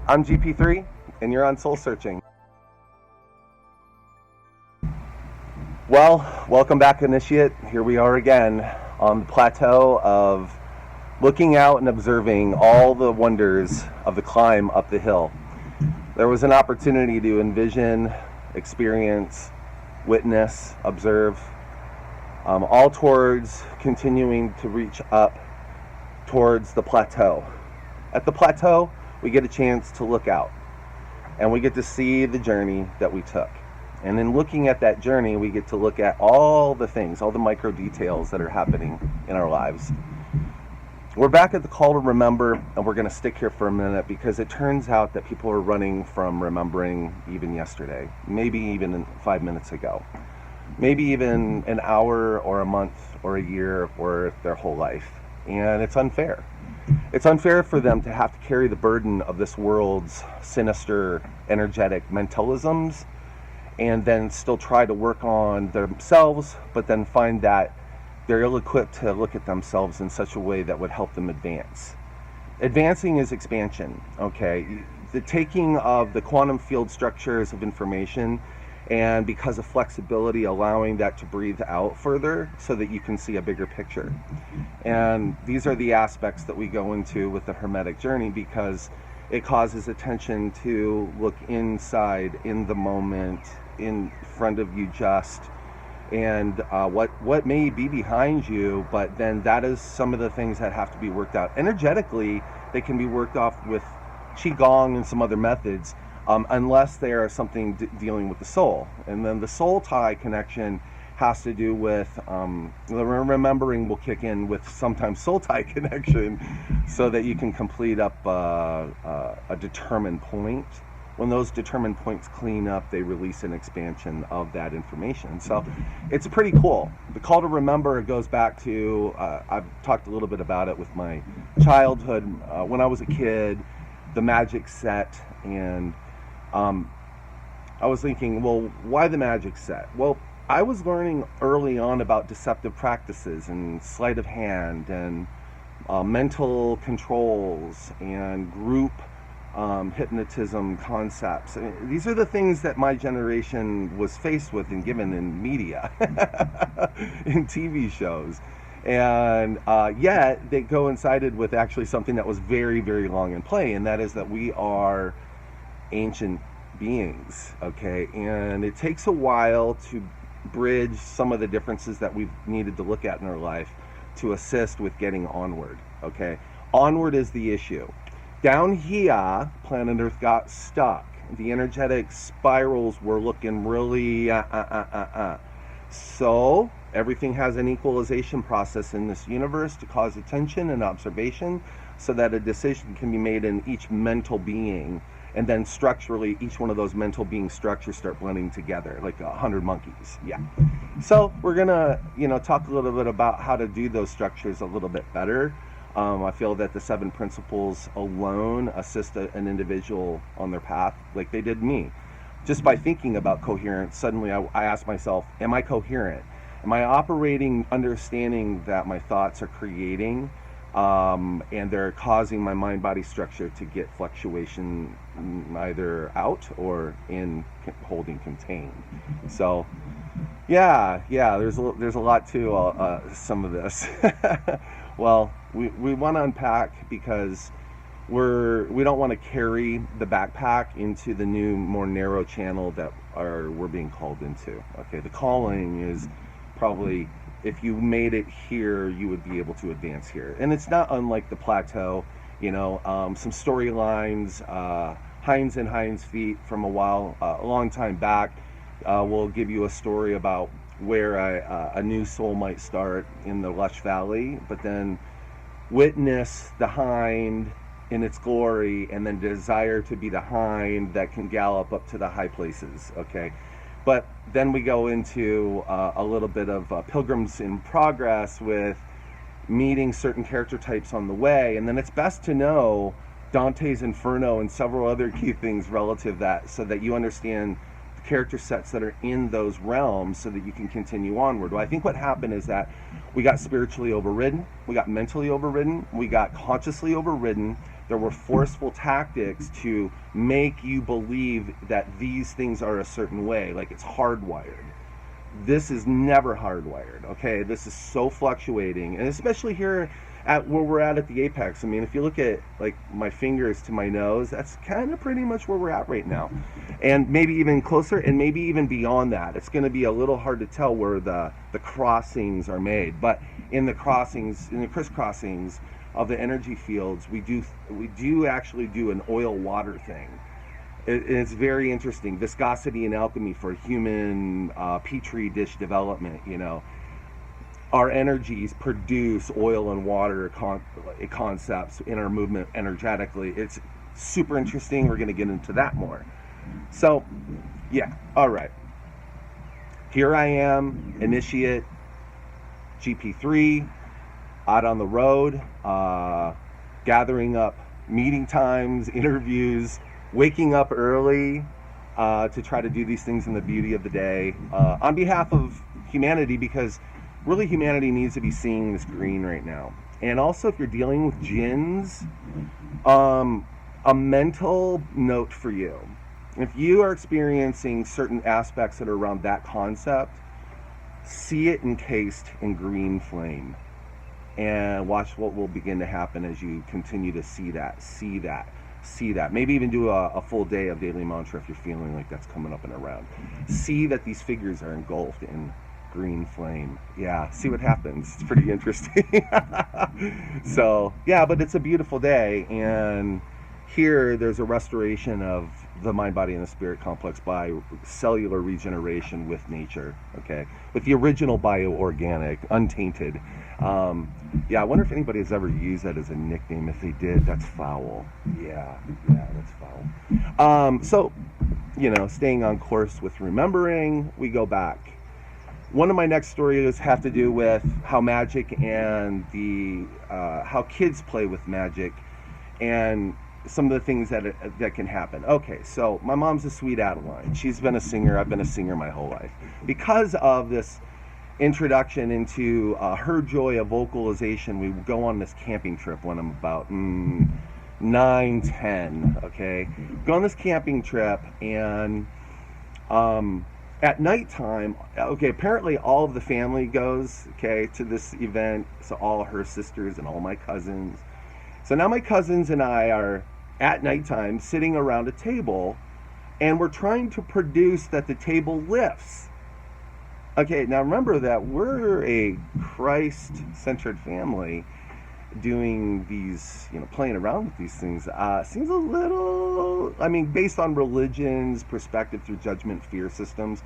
I'm GP3, and you're on Soul Searching. Well, welcome back, Initiate. Here we are again on the plateau of looking out and observing all the wonders of the climb up the hill. There was an opportunity to envision, experience, witness, observe, all towards continuing to reach up towards the plateau. At the plateau, we get a chance to look out, and we get to see the journey that we took. And in looking at that journey, we get to look at all the things, all the micro details that are happening in our lives. We're back at the call to remember, and we're going to stick here for a minute because it turns out that people are running from remembering even yesterday, maybe even 5 minutes ago, maybe even an hour or a month or a year or their whole life. And it's unfair. It's unfair for them to have to carry the burden of this world's sinister, energetic mentalisms and then still try to work on themselves, but then find that they're ill-equipped to look at themselves in such a way that would help them advance. Advancing is expansion, okay? The taking of the quantum field structures of information, and because of flexibility, allowing that to breathe out further so that you can see a bigger picture. And these are the aspects that we go into with the Hermetic journey, because it causes attention to look inside, in the moment, in front of you just, and what may be behind you, but then that is some of the things that have to be worked out. Energetically, they can be worked off with Qigong and some other methods, unless they are something dealing with the soul. And then the soul tie connection has to do with, the remembering will kick in with sometimes soul tie connection, so that you can complete up a determined point. When those determined points clean up, they release an expansion of that information. So it's pretty cool. The call to remember goes back to, I've talked a little bit about it with my childhood. When I was a kid, the magic set, and I was thinking, well, why the magic set? Well, I was learning early on about deceptive practices and sleight of hand and mental controls and group hypnotism concepts. These are the things that my generation was faced with and given in media, in TV shows. And yet they coincided with actually something that was very, very long in play, and that is that we are ancient beings, okay? And it takes a while to bridge some of the differences that we've needed to look at in our life to assist with getting onward, okay? Onward is the issue. Down here, planet Earth got stuck. The energetic spirals were looking really So everything has an equalization process in this universe to cause attention and observation, so that a decision can be made in each mental being, and then structurally each one of those mental being structures start blending together like 100 monkeys. Yeah. So we're gonna talk a little bit about how to do those structures a little bit better. I feel that the 7 principles alone assist an individual on their path, like they did me. Just by thinking about coherence, suddenly I asked myself, am I coherent? Am I operating, understanding that my thoughts are creating, and they're causing my mind-body structure to get fluctuation either out or in holding contained? So, yeah, there's a lot to some of this. Well, we want to unpack because we don't want to carry the backpack into the new, more narrow channel that we're being called into. Okay, the calling is probably, if you made it here, you would be able to advance here. And it's not unlike the plateau, some storylines, Hinds and Hinds Feet from a long time back will give you a story about where a new soul might start in the lush valley, but then witness the hind in its glory, and then desire to be the hind that can gallop up to the high places, okay? But then we go into a little bit of Pilgrims in Progress with meeting certain character types on the way, and then it's best to know Dante's Inferno and several other key things relative that, so that you understand character sets that are in those realms, so that you can continue onward. Well, I think what happened is that we got spiritually overridden, we got mentally overridden, we got consciously overridden, There were forceful tactics to make you believe that these things are a certain way, like it's hardwired. This is never hardwired, okay? This is so fluctuating, and especially here at where we're at the apex. I mean, if you look at like my fingers to my nose, that's kind of pretty much where we're at right now, and maybe even closer, and maybe even beyond that. It's going to be a little hard to tell where the crossings are made, but in the crossings, in the crisscrossings of the energy fields, we do actually do an oil-water thing. It's very interesting. Viscosity and alchemy for human petri dish development. You know, our energies produce oil and water concepts in our movement energetically. It's super interesting. We're going to get into that more. So, yeah. All right. Here I am, initiate GP3, out on the road, gathering up meeting times, interviews, waking up early to try to do these things in the beauty of the day on behalf of humanity, because really humanity needs to be seeing this green right now. And also, if you're dealing with jinns, a mental note for you. If you are experiencing certain aspects that are around that concept, see it encased in green flame. And watch what will begin to happen as you continue to see that. Maybe even do a full day of daily mantra if you're feeling like that's coming up and around. See that these figures are engulfed in green flame. Yeah, see what happens. It's pretty interesting. So, yeah, but it's a beautiful day, and here there's a restoration of the mind, body, and the spirit complex by cellular regeneration with nature, okay? With the original bioorganic, untainted. Yeah, I wonder if anybody has ever used that as a nickname. If they did, that's foul. Yeah, that's foul. So, you know, staying on course with remembering, we go back. One of my next stories have to do with how magic and how kids play with magic, and some of the things that can happen. Okay, so my mom's a sweet Adeline. She's been a singer. I've been a singer my whole life. Because of this introduction into her joy of vocalization, we go on this camping trip when I'm about 9, 10, okay? Go on this camping trip, and at nighttime, okay, apparently all of the family goes, okay, to this event, so all her sisters and all my cousins. So now my cousins and I are at nighttime sitting around a table, and we're trying to produce that the table lifts. Okay, now remember that we're a Christ-centered family doing these, you know, playing around with these things. Seems a little, I mean, based on religion's perspective through judgment, fear systems,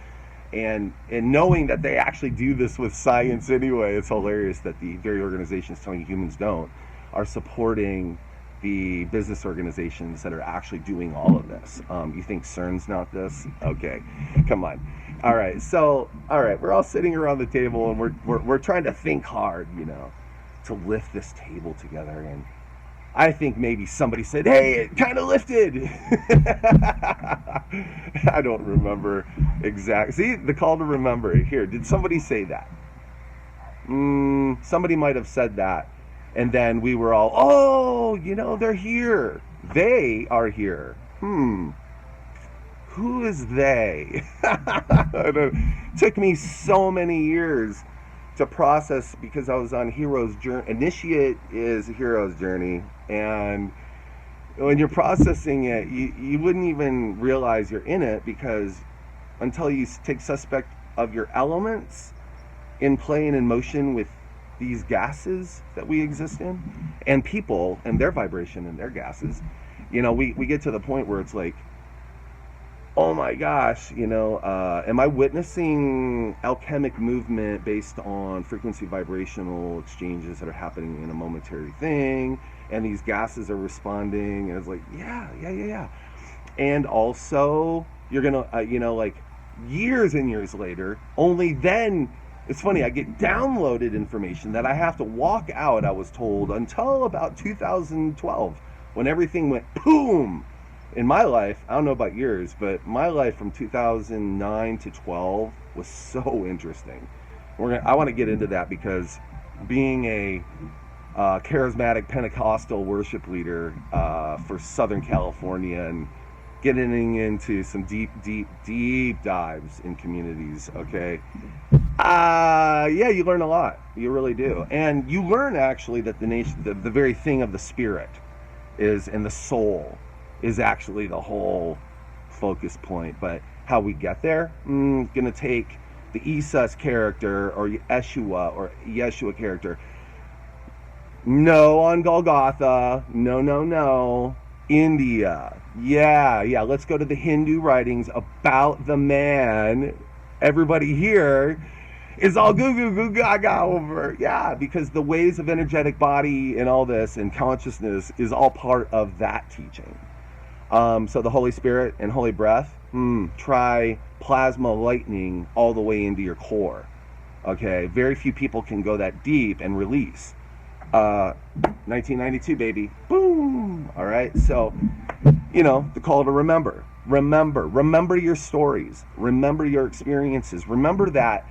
and knowing that they actually do this with science anyway, it's hilarious that the very organizations telling humans don't are supporting the business organizations that are actually doing all of this. You think CERN's not this? Okay, come on. All right, we're all sitting around the table, and we're trying to think hard, you know, to lift this table together. And I think maybe somebody said, "Hey, it kind of lifted." I don't remember exactly. See, the call to remember here. Did somebody say that? Somebody might have said that. And then we were all, oh, you know, they're here. They are here. Who is they? It took me so many years to process, because I was on hero's journey. Initiate is a hero's journey. And when you're processing it, you wouldn't even realize you're in it, because until you take suspect of your elements in play and in motion with these gases that we exist in, and people and their vibration and their gases, you know, we get to the point where it's like, oh my gosh, you know, am I witnessing alchemic movement based on frequency vibrational exchanges that are happening in a momentary thing, and these gases are responding? And it's like, yeah. And also, you're gonna, you know, like years and years later, only then, it's funny, I get downloaded information that I have to walk out, I was told, until about 2012, when everything went boom. In my life, I don't know about yours, but my life from 2009 to 12 was so interesting. I want to get into that, because being a charismatic Pentecostal worship leader for Southern California, and getting into some deep dives in communities. Okay, yeah, you learn a lot. You really do, and you learn actually that the very thing of the spirit is, and the soul is actually the whole focus point. But how we get there, gonna take the Isa's character or Yeshua character. No, on Golgotha. No. India. Yeah. Let's go to the Hindu writings about the man. Everybody here is all goo gaga over. Yeah, because the ways of energetic body and all this and consciousness is all part of that teaching. So the Holy Spirit and Holy Breath, try plasma lightning all the way into your core. Okay, very few people can go that deep and release. 1992, baby. Boom. All right. So, the call to remember your stories, remember your experiences, remember that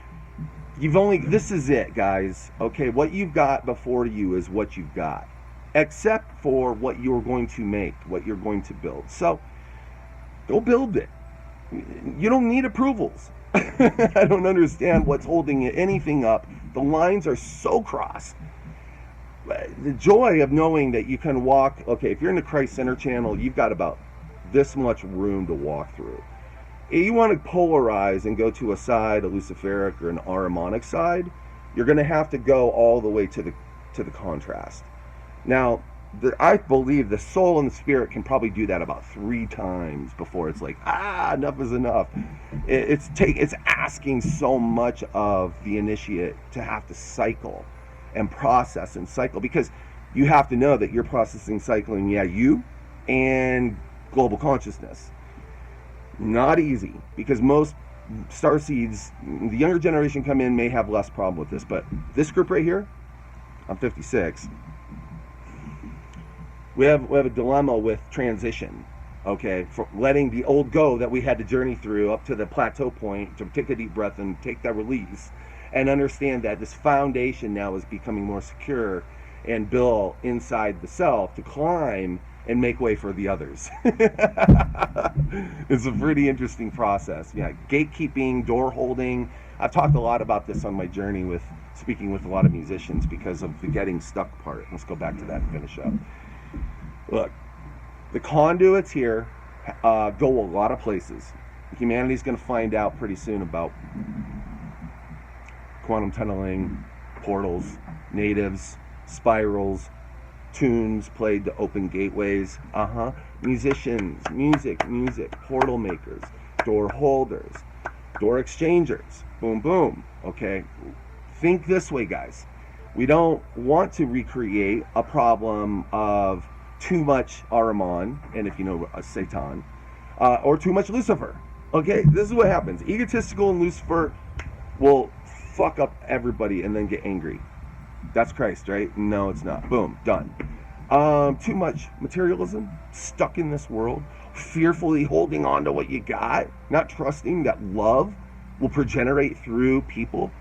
this is it, guys. Okay. What you've got before you is what you've got, except for what you're going to make, what you're going to build. So go build it. You don't need approvals. I don't understand what's holding anything up. The lines are so crossed. The joy of knowing that you can walk, okay, if you're in the Christ Center channel, you've got about this much room to walk through. If you want to polarize and go to a side, a Luciferic or an Ahrimanic side, you're going to have to go all the way to the contrast. Now, I believe the soul and the spirit can probably do that about 3 times before it's like, enough is enough. It's asking so much of the initiate to have to cycle and process and cycle, because you have to know that you're processing, cycling, you and global consciousness. Not easy, because most starseeds, the younger generation come in, may have less problem with this, but this group right here, I'm 56. We have a dilemma with transition, okay, for letting the old go that we had to journey through up to the plateau point, to take a deep breath and take that release, and understand that this foundation now is becoming more secure and built inside the self to climb and make way for the others. It's a pretty interesting process. Yeah, gatekeeping, door holding. I've talked a lot about this on my journey with speaking with a lot of musicians because of the getting stuck part. Let's go back to that and finish up. Look, the conduits here go a lot of places. Humanity's going to find out pretty soon about quantum tunneling, portals, natives, spirals, tunes played to open gateways, musicians, music, portal makers, door holders, door exchangers, boom, okay? Think this way, guys. We don't want to recreate a problem of too much Ahriman, and if you know Satan, or too much Lucifer. Okay, this is what happens. Egotistical and Lucifer will fuck up everybody and then get angry. That's Christ, right? No, it's not. Boom, done. Too much materialism, stuck in this world, fearfully holding on to what you got, not trusting that love will progenerate through people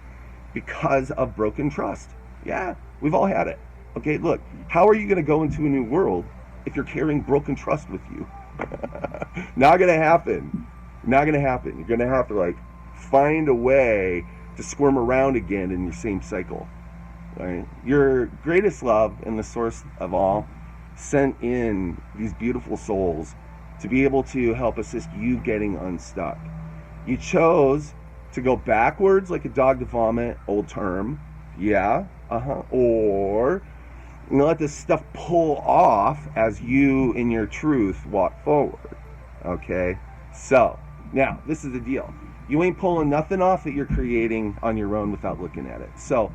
because of broken trust. Yeah, we've all had it. Okay, look, how are you going to go into a new world if you're carrying broken trust with you? Not going to happen. You're going to have to find a way to squirm around again in your same cycle. Right? Your greatest love and the source of all sent in these beautiful souls to be able to help assist you getting unstuck. You chose to go backwards like a dog to vomit, old term. Or let this stuff pull off as you in your truth walk forward. Okay? So, now, this is the deal. You ain't pulling nothing off that you're creating on your own without looking at it. So,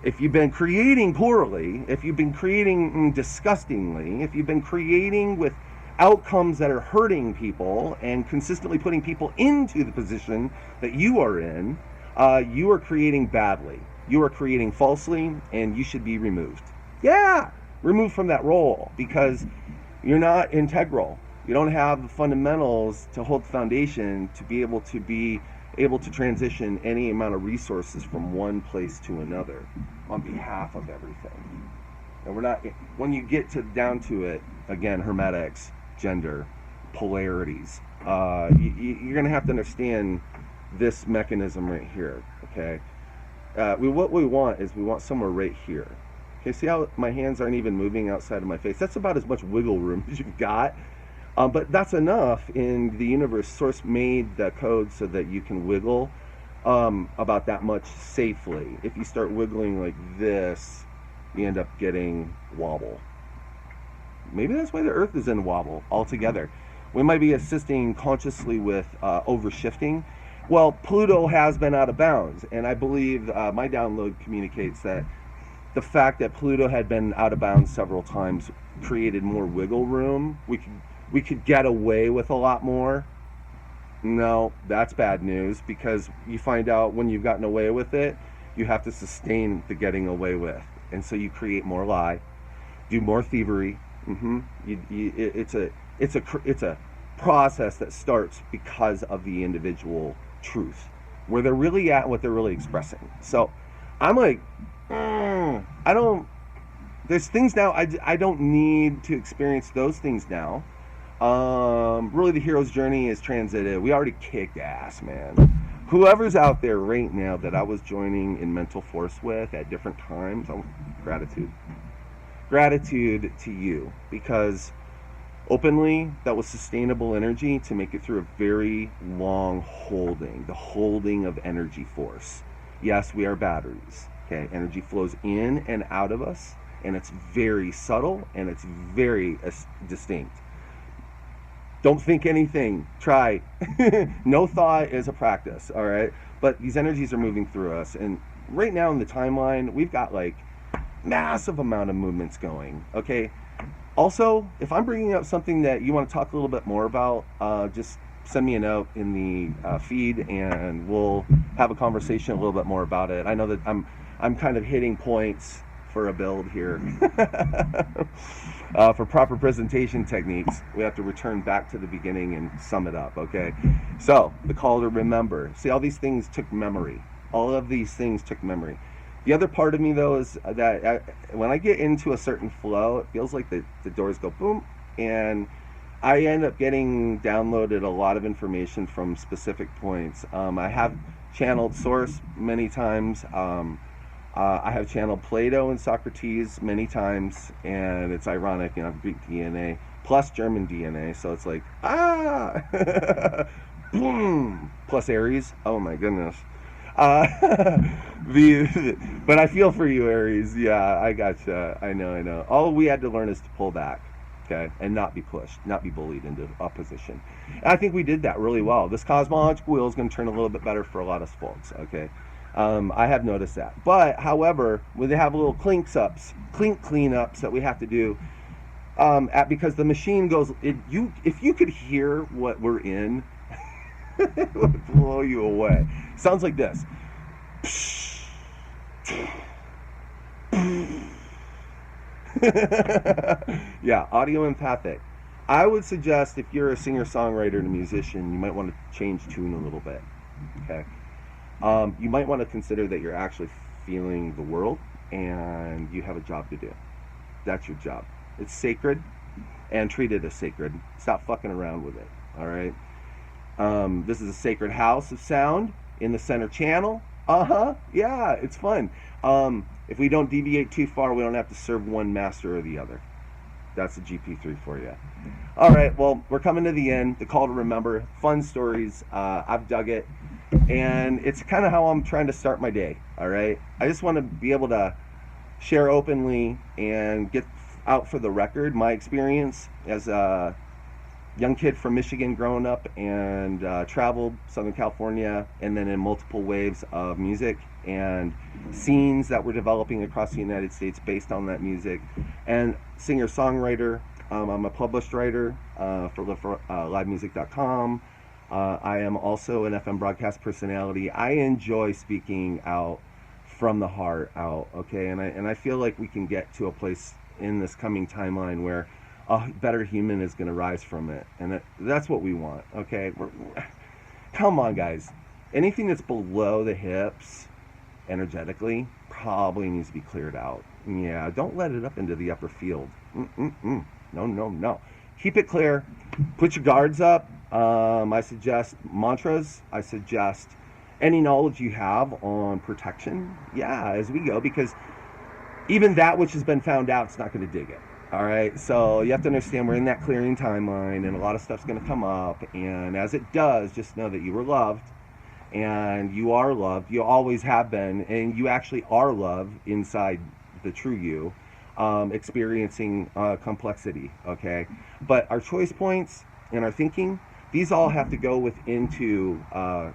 if you've been creating poorly, if you've been creating disgustingly, if you've been creating with outcomes that are hurting people and consistently putting people into the position that you are in, you are creating badly. You are creating falsely, and you should be removed. Yeah, removed from that role, because you're not integral. You don't have the fundamentals to hold the foundation to be able to transition any amount of resources from one place to another on behalf of everything. And we're not, when you get down to it, again, Hermetics, gender, polarities, you're going to have to understand this mechanism right here, okay? What we want is we want somewhere right here. Okay, see how my hands aren't even moving outside of my face? That's about as much wiggle room as you've got. But that's enough in the universe. Source made the code so that you can wiggle about that much safely. If you start wiggling like this, you end up getting wobble. Maybe that's why the Earth is in wobble altogether. We might be assisting consciously with overshifting. Well, Pluto has been out of bounds, and I believe my download communicates that the fact that Pluto had been out of bounds several times created more wiggle room. We could get away with a lot more. No, that's bad news, because you find out when you've gotten away with it, you have to sustain the getting away with, and so you create more lie, do more thievery. It's a process that starts because of the individual truth, where they're really at, what they're really expressing. So I'm like, there's things now I don't need to experience those things now. Really, the hero's journey is transited. We already kicked ass, man. Whoever's out there right now that I was joining in mental force with at different times, gratitude to you, because openly, that was sustainable energy to make it through a very long holding, the holding of energy force. Yes, we are batteries, okay? Energy flows in and out of us, and it's very subtle, and it's very distinct. Don't think anything, try. No thought is a practice, all right? But these energies are moving through us, and right now in the timeline, we've got like massive amount of movements going, okay? Also, if I'm bringing up something that you want to talk a little bit more about, just send me a note in the feed, and we'll have a conversation a little bit more about it. I know that I'm kind of hitting points for a build here. For proper presentation techniques, we have to return back to the beginning and sum it up, okay? So, the call to remember. See, all these things took memory. All of these things took memory. The other part of me, though, is that when I get into a certain flow, it feels like the doors go boom, and I end up getting downloaded a lot of information from specific points. I have channeled Source many times. I have channeled Plato and Socrates many times, and it's ironic, you know, Greek DNA plus German DNA, so it's like, boom, plus Aries. Oh my goodness. But I feel for you, Aries. Yeah, I gotcha. I know. All we had to learn is to pull back, okay, and not be pushed, not be bullied into opposition. And I think we did that really well. This cosmological wheel is going to turn a little bit better for a lot of folks, okay? I have noticed that. But, however, when they have little cleanups that we have to do, because the machine goes, if you could hear what we're in, it would blow you away. Sounds like this. Yeah, audio empathic. I would suggest, if you're a singer-songwriter and a musician, you might want to change tune a little bit, okay? You might want to consider that you're actually feeling the world, and you have a job to do. That's your job. It's sacred, and treat it as sacred. Stop fucking around with it, all right? This is a sacred house of sound in the center channel. Yeah, it's fun. If we don't deviate too far, we don't have to serve one master or the other. That's a GP3 for you. All right, well, we're coming to the end. The call to remember. Fun stories. I've dug it. And it's kind of how I'm trying to start my day, all right? I just want to be able to share openly and get out for the record my experience as a young kid from Michigan growing up, and traveled Southern California, and then in multiple waves of music and scenes that were developing across the United States based on that music. And singer-songwriter. I'm a published writer for livemusic.com. I am also an FM broadcast personality. I enjoy speaking out from the heart out, okay? And I feel like we can get to a place in this coming timeline where a better human is going to rise from it. And that's what we want, okay? Come on, guys. Anything that's below the hips, energetically probably needs to be cleared out. Yeah, don't let it up into the upper field. No. Keep it clear. Put your guards up. I suggest mantras. I suggest any knowledge you have on protection. Yeah, as we go, because even that which has been found out, it's not going to dig it. All right, so you have to understand we're in that clearing timeline, and a lot of stuff's going to come up. And as it does, just know that you were loved, and you are loved. You always have been, and you actually are loved inside the true you, experiencing complexity. Okay, but our choice points and our thinking, these all have to go into kind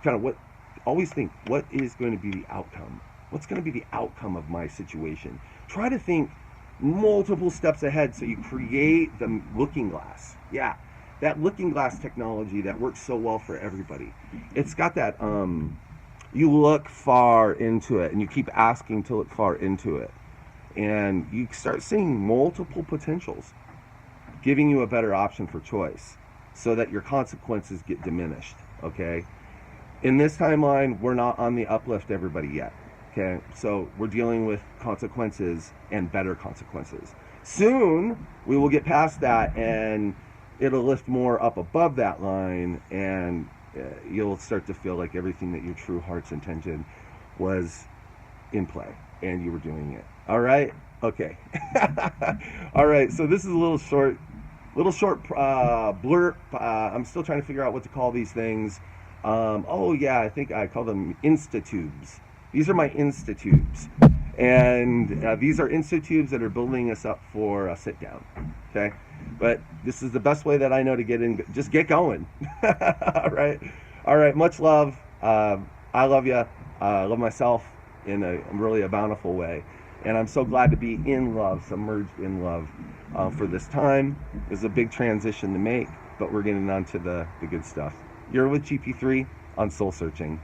of what. Always think, what is going to be the outcome? What's going to be the outcome of my situation? Try to think multiple steps ahead so you create the looking glass. Yeah, that looking glass technology that works so well for everybody. It's got that, you look far into it and you keep asking to look far into it. And you start seeing multiple potentials, giving you a better option for choice so that your consequences get diminished, okay? In this timeline, we're not on the uplift, everybody, yet. Okay, so we're dealing with consequences and better consequences. Soon, we will get past that, and it'll lift more up above that line, and you'll start to feel like everything that your true heart's intention was in play, and you were doing it. All right? Okay. All right, so this is a little short blurb. I'm still trying to figure out what to call these things. I think I call them Insta tubes. These are my Insta tubes, and these are Insta tubes that are building us up for a sit down. Okay, but this is the best way that I know to get in. Just get going. All right. Much love. I love you. I love myself in a really bountiful way, and I'm so glad to be in love, submerged in love, for this time. It's a big transition to make, but we're getting on to the good stuff. You're with GP3 on Soul Searching.